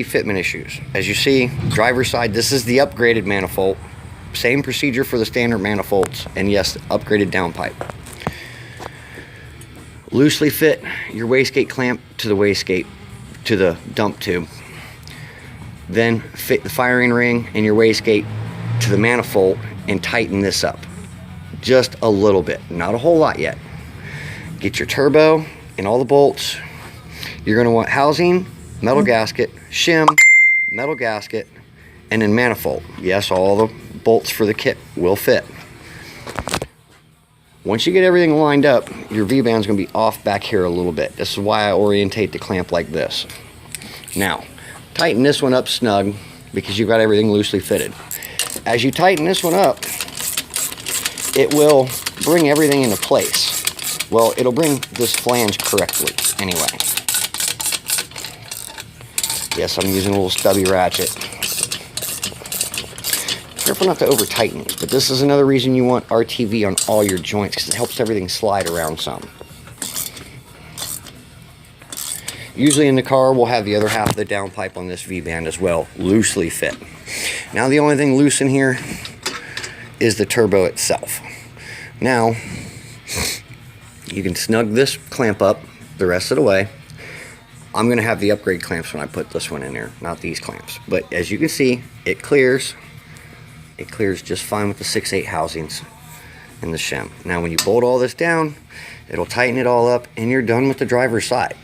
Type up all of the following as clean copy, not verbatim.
Fitment issues. As you see, driver's side, this is the upgraded manifold. Same procedure for the standard manifolds, and yes, upgraded downpipe. Loosely fit your wastegate clamp to the wastegate, to the dump tube. Then fit the firing ring and your wastegate to the manifold and tighten this up. Just a little bit, not a whole lot yet. Get your turbo and all the bolts. You're going to want housing, metal gasket, shim, metal gasket, and then manifold. Yes, all the bolts for the kit will fit. Once you get everything lined up, your V-band's going to be off back here a little bit. This is why I orientate the clamp like this. Now, tighten this one up snug because you've got everything loosely fitted. As you tighten this one up, it will bring everything into place. Well, it'll bring this flange correctly anyway. Yes, I'm using a little stubby ratchet. Careful not to over tighten these, but this is another reason you want RTV on all your joints, because it helps everything slide around some. Usually in the car, we'll have the other half of the downpipe on this V-band as well, loosely fit. Now the only thing loose in here is the turbo itself. Now, you can snug this clamp up the rest of the way. I'm going to have the upgrade clamps when I put this one in there, not these clamps. But as you can see, it clears. It clears just fine with the 6/8 housings and the shim. Now when you bolt all this down, it'll tighten it all up and you're done with the driver's side.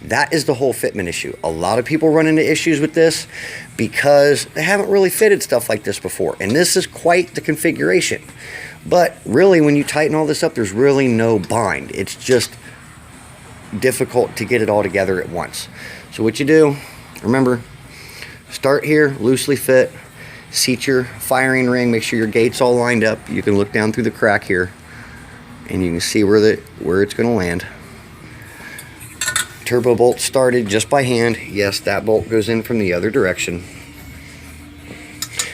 That is the whole fitment issue. A lot of people run into issues with this because they haven't really fitted stuff like this before. And this is quite the configuration. But really, when you tighten all this up, there's really no bind. It's just difficult to get it all together at once. So what you do, remember, start here, loosely fit, seat your firing ring, make sure your gate's all lined up. You can look down through the crack here and you can see where it's going to land. Turbo bolt started just by hand. Yes, that bolt goes in from the other direction.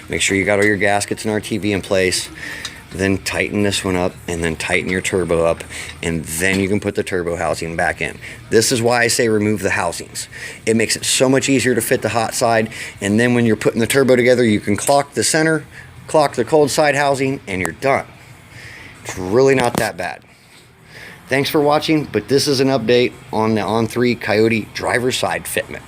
Make sure you got all your gaskets and RTV in place. Then tighten this one up and then tighten your turbo up, and then you can put the turbo housing back in. This is why I say remove the housings. It makes it so much easier to fit the hot side, and then when you're putting the turbo together, you can clock the center, clock the cold side housing, and you're done. It's really not that bad. Thanks for watching, but this is an update on the On3 Coyote driver's side fitment.